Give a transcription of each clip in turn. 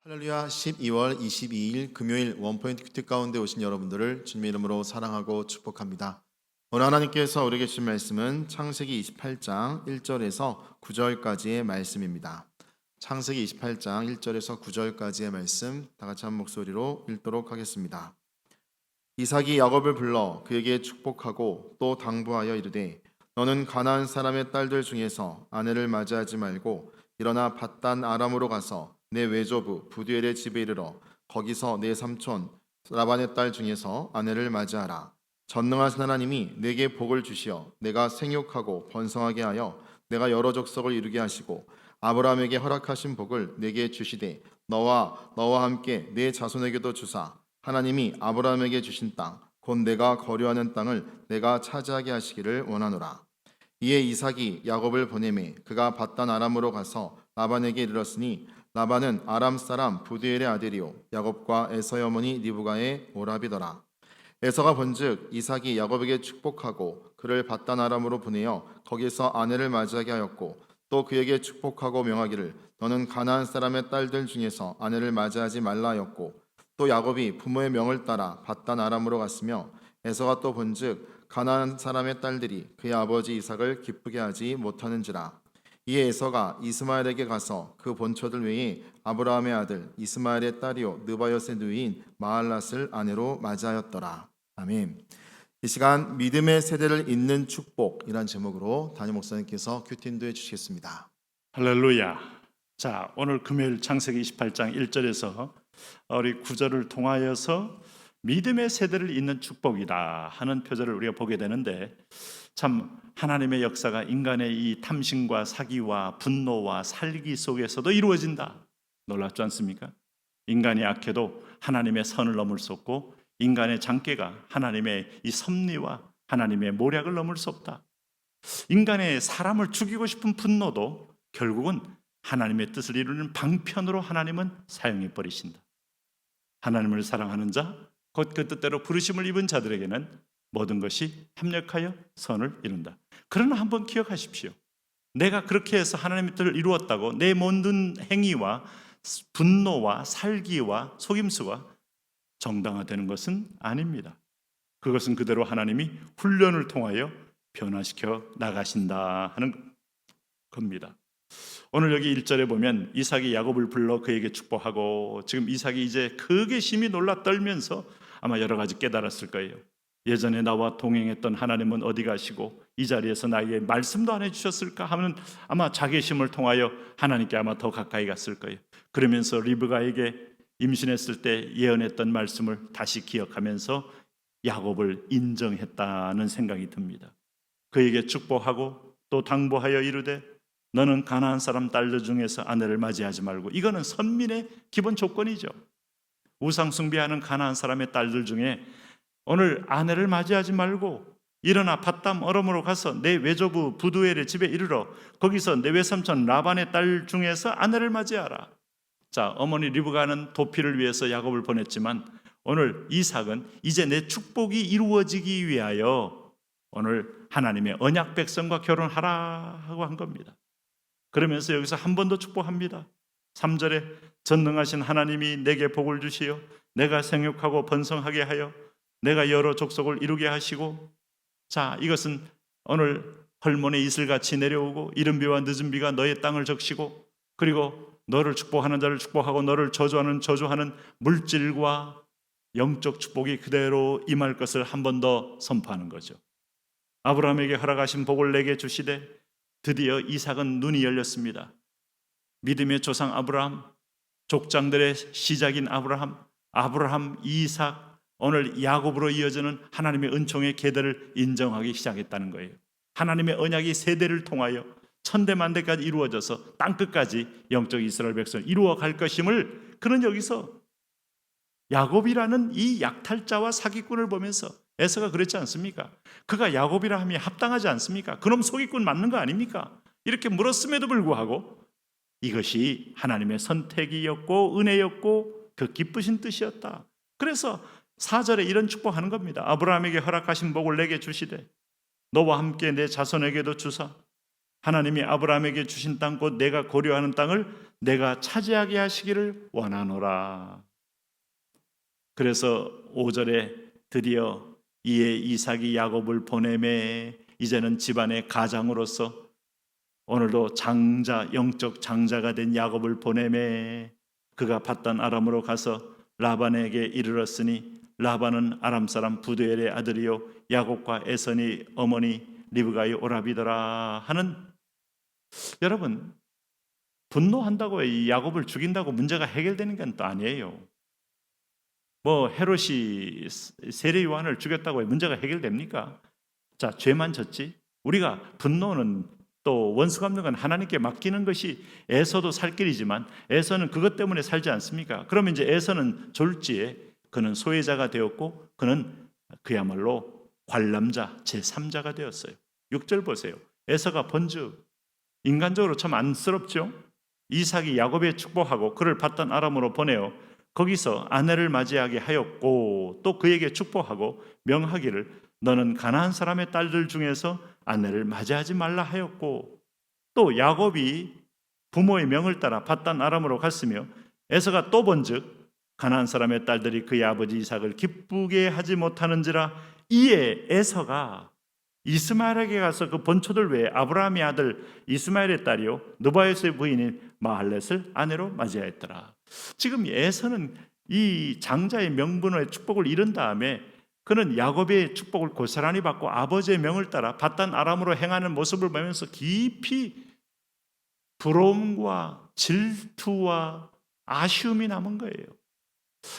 할렐루야. 12월 22일 금요일 원포인트 큐티 가운데 오신 여러분들을 주님의 이름으로 사랑하고 축복합니다. 오늘 하나님께서 우리에게 주신 말씀은 창세기 28장 1절에서 9절까지의 말씀입니다. 창세기 28장 1절에서 9절까지의 말씀 다 같이 한 목소리로 읽도록 하겠습니다. 이삭이 야곱을 불러 그에게 축복하고 또 당부하여 이르되 너는 가나안 사람의 딸들 중에서 아내를 맞이하지 말고 일어나 밧단 아람으로 가서 내 외조부 부두엘의 집에 이르러 거기서 내 삼촌 라반의 딸 중에서 아내를 맞이하라. 전능하신 하나님이 내게 복을 주시어 내가 생육하고 번성하게 하여 내가 여러 족속을 이루게 하시고 아브라함에게 허락하신 복을 내게 주시되 너와 함께 내 자손에게도 주사 하나님이 아브라함에게 주신 땅 곧 내가 거류하는 땅을 내가 차지하게 하시기를 원하노라. 이에 이삭이 야곱을 보내매 그가 밧단 아람으로 가서 라반에게 이르렀으니 라반은 아람 사람 부두엘의 아들이요 야곱과 에서의 어머니 리브가의 오라비더라. 에서가 본즉 이삭이 야곱에게 축복하고 그를 밧단 아람으로 보내어 거기서 아내를 맞이하게 하였고 또 그에게 축복하고 명하기를 너는 가나안 사람의 딸들 중에서 아내를 맞이하지 말라 하였고 또 야곱이 부모의 명을 따라 밧단 아람으로 갔으며 에서가 또 본즉 가나안 사람의 딸들이 그의 아버지 이삭을 기쁘게 하지 못하는지라. 이에 에서가 이스마엘에게 가서 그 본처들 외에 아브라함의 아들 이스마엘의 딸이요 느바요의 누이인 마할랏을 아내로 맞이하였더라. 아멘. 이 시간 믿음의 세대를 잇는 축복이란 제목으로 담임 목사님께서 큐티 인도해 주시겠습니다. 할렐루야. 자, 오늘 금요일 창세기 28장 1절에서 우리 9절을 통하여서 믿음의 세대를 잇는 축복이다 하는 표절을 우리가 보게 되는데, 참 하나님의 역사가 인간의 이 탐심과 사기와 분노와 살기 속에서도 이루어진다. 놀랍지 않습니까? 인간이 악해도 하나님의 선을 넘을 수 없고, 인간의 장깨가 하나님의 이 섭리와 하나님의 모략을 넘을 수 없다. 인간의 사람을 죽이고 싶은 분노도 결국은 하나님의 뜻을 이루는 방편으로 하나님은 사용해 버리신다. 하나님을 사랑하는 자, 곧 그 뜻대로 부르심을 입은 자들에게는 모든 것이 합력하여 선을 이룬다. 그러나 한번 기억하십시오. 내가 그렇게 해서 하나님의 뜻을 이루었다고 내 모든 행위와 분노와 살기와 속임수가 정당화되는 것은 아닙니다. 그것은 그대로 하나님이 훈련을 통하여 변화시켜 나가신다 하는 겁니다. 오늘 여기 1절에 보면 이삭이 야곱을 불러 그에게 축복하고, 지금 이삭이 이제 크게 심히 놀라 떨면서 아마 여러 가지 깨달았을 거예요. 예전에 나와 동행했던 하나님은 어디 가시고 이 자리에서 나에게 말씀도 안 해주셨을까 하면 아마 자괴심을 통하여 하나님께 아마 더 가까이 갔을 거예요. 그러면서 리브가에게 임신했을 때 예언했던 말씀을 다시 기억하면서 야곱을 인정했다는 생각이 듭니다. 그에게 축복하고 또 당부하여 이르되 너는 가나안 사람 딸들 중에서 아내를 맞이하지 말고, 이거는 선민의 기본 조건이죠. 우상 숭배하는 가나안 사람의 딸들 중에 오늘 아내를 맞이하지 말고 일어나 밧담 어럼으로 가서 내 외조부 부두엘의 집에 이르러 거기서 내 외삼촌 라반의 딸 중에서 아내를 맞이하라. 자, 어머니 리브가는 도피를 위해서 야곱을 보냈지만 오늘 이삭은 이제 내 축복이 이루어지기 위하여 오늘 하나님의 언약 백성과 결혼하라 하고 한 겁니다. 그러면서 여기서 한 번 더 축복합니다. 3절에 전능하신 하나님이 내게 복을 주시어 내가 생육하고 번성하게 하여 내가 여러 족속을 이루게 하시고, 자, 이것은 오늘 헐몬의 이슬같이 내려오고 이른 비와 늦은 비가 너의 땅을 적시고, 그리고 너를 축복하는 자를 축복하고 너를 저주하는 저주하는 물질과 영적 축복이 그대로 임할 것을 한 번 더 선포하는 거죠. 아브라함에게 허락하신 복을 내게 주시되 드디어 이삭은 눈이 열렸습니다. 믿음의 조상 아브라함, 족장들의 시작인 아브라함, 이삭, 오늘 야곱으로 이어지는 하나님의 은총의 계대를 인정하기 시작했다는 거예요. 하나님의 언약이 세대를 통하여 천대만대까지 이루어져서 땅끝까지 영적 이스라엘 백성을 이루어 갈 것임을, 그는 여기서 야곱이라는 이 약탈자와 사기꾼을 보면서 에서가 그랬지 않습니까? 그가 야곱이라 함이 합당하지 않습니까? 그놈 사기꾼 맞는 거 아닙니까? 이렇게 물었음에도 불구하고 이것이 하나님의 선택이었고 은혜였고 그 기쁘신 뜻이었다. 그래서 4절에 이런 축복하는 겁니다. 아브라함에게 허락하신 복을 내게 주시되 너와 함께 내 자손에게도 주사 하나님이 아브라함에게 주신 땅 곧 내가 고려하는 땅을 내가 차지하게 하시기를 원하노라. 그래서 5절에 드디어 이에 이삭이 야곱을 보내매 이제는 집안의 가장으로서 오늘도 장자, 영적 장자가 된 야곱을 보내매 그가 밧단 아람으로 가서 라반에게 이르렀으니 라반은 아람 사람 부두엘의 아들이요 야곱과 에선이 어머니 리브가의 오라비더라 하는. 여러분, 분노한다고 이 야곱을 죽인다고 문제가 해결되는 건 또 아니에요. 뭐 헤롯이 세례 요한을 죽였다고 문제가 해결됩니까? 자, 죄만 졌지. 우리가 분노는 또 원수 갚는 건 하나님께 맡기는 것이 에서도 살 길이지만 에서는 그것 때문에 살지 않습니까? 그러면 이제 에서는 졸지에 그는 소외자가 되었고 그는 그야말로 관람자 제3자가 되었어요. 6절 보세요. 에서가 번즉 인간적으로 참 안쓰럽죠. 이삭이 야곱에 축복하고 그를 밧단 아람으로 보내어 거기서 아내를 맞이하게 하였고 또 그에게 축복하고 명하기를 너는 가나안 사람의 딸들 중에서 아내를 맞이하지 말라 하였고 또 야곱이 부모의 명을 따라 밧단 아람으로 갔으며 에서가 또 번즉 가나안 사람의 딸들이 그의 아버지 이삭을 기쁘게 하지 못하는지라. 이에 에서가 이스마엘에게 가서 그 번초들 외에 아브라함의 아들 이스마엘의 딸이요 느바요스의 부인인 마할렛을 아내로 맞이하였더라. 지금 에서는 이 장자의 명분의 축복을 잃은 다음에 그는 야곱의 축복을 고스란히 받고 아버지의 명을 따라 밧단 아람으로 행하는 모습을 보면서 깊이 부러움과 질투와 아쉬움이 남은 거예요.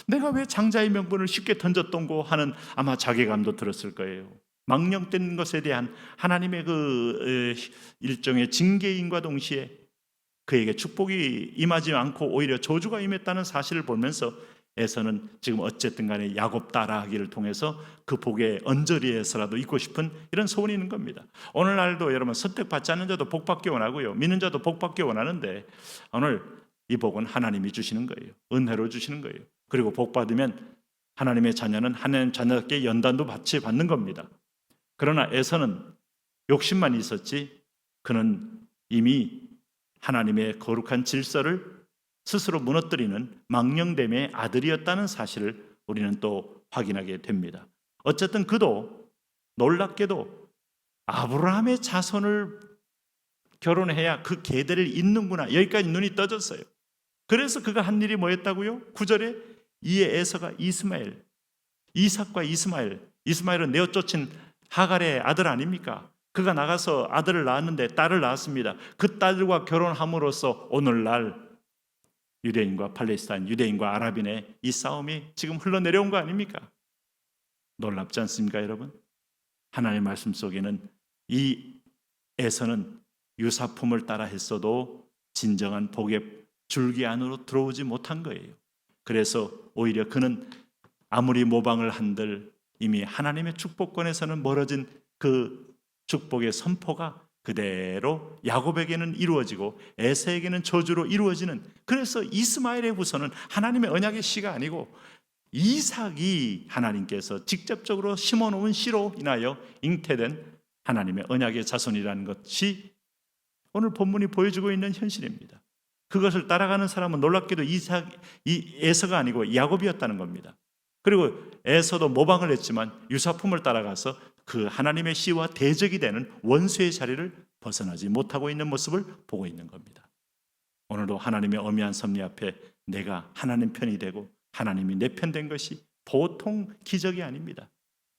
내가 왜 장자의 명분을 쉽게 던졌던고 하는 아마 자괴감도 들었을 거예요. 망령된 것에 대한 하나님의 그 일종의 징계인과 동시에 그에게 축복이 임하지 않고 오히려 저주가 임했다는 사실을 보면서 에서는 지금 어쨌든 간에 야곱 따라하기를 통해서 그 복의 언저리에서라도 있고 싶은 이런 소원이 있는 겁니다. 오늘날도 여러분 선택받지 않는 자도 복받기 원하고요, 믿는 자도 복받기 원하는데 오늘 이 복은 하나님이 주시는 거예요. 은혜로 주시는 거예요. 그리고 복받으면 하나님의 자녀는 하나님 자녀답게 연단도 받는 겁니다. 그러나 에서는 욕심만 있었지 그는 이미 하나님의 거룩한 질서를 스스로 무너뜨리는 망령됨의 아들이었다는 사실을 우리는 또 확인하게 됩니다. 어쨌든 그도 놀랍게도 아브라함의 자손을 결혼해야 그 계대를 잇는구나, 여기까지 눈이 떠졌어요. 그래서 그가 한 일이 뭐였다고요? 9절에 이에 에서가 이삭과 이스마엘은 내어 쫓은 하갈의 아들 아닙니까? 그가 나가서 아들을 낳았는데 딸을 낳았습니다. 그 딸과 결혼함으로써 오늘날 유대인과 팔레스타인, 유대인과 아랍인의 이 싸움이 지금 흘러내려온 거 아닙니까? 놀랍지 않습니까, 여러분? 하나님의 말씀 속에는 이 에서는 유사품을 따라 했어도 진정한 복의 줄기 안으로 들어오지 못한 거예요. 그래서 오히려 그는 아무리 모방을 한들 이미 하나님의 축복권에서는 멀어진 그 축복의 선포가 그대로 야곱에게는 이루어지고 에서에게는 저주로 이루어지는, 그래서 이스마엘의 후손은 하나님의 언약의 씨가 아니고 이삭이 하나님께서 직접적으로 심어놓은 씨로 인하여 잉태된 하나님의 언약의 자손이라는 것이 오늘 본문이 보여주고 있는 현실입니다. 그것을 따라가는 사람은 놀랍게도 에서가 아니고 야곱이었다는 겁니다. 그리고 에서도 모방을 했지만 유사품을 따라가서 그 하나님의 씨와 대적이 되는 원수의 자리를 벗어나지 못하고 있는 모습을 보고 있는 겁니다. 오늘도 하나님의 어미한 섭리 앞에 내가 하나님 편이 되고 하나님이 내 편 된 것이 보통 기적이 아닙니다.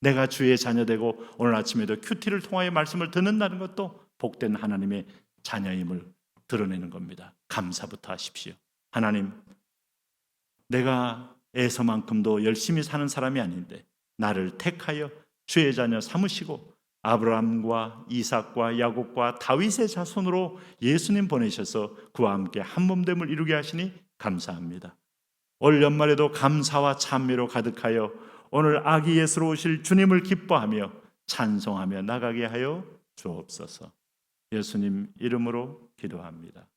내가 주의 자녀 되고 오늘 아침에도 큐티를 통하여 말씀을 듣는다는 것도 복된 하나님의 자녀임을 드러내는 겁니다. 감사부터 하십시오. 하나님, 내가 에서만큼도 열심히 사는 사람이 아닌데 나를 택하여 주의 자녀 삼으시고 아브라함과 이삭과 야곱과 다윗의 자손으로 예수님 보내셔서 그와 함께 한 몸됨을 이루게 하시니 감사합니다. 올 연말에도 감사와 찬미로 가득하여 오늘 아기 예수로 오실 주님을 기뻐하며 찬송하며 나가게 하여 주옵소서. 예수님 이름으로 기도합니다.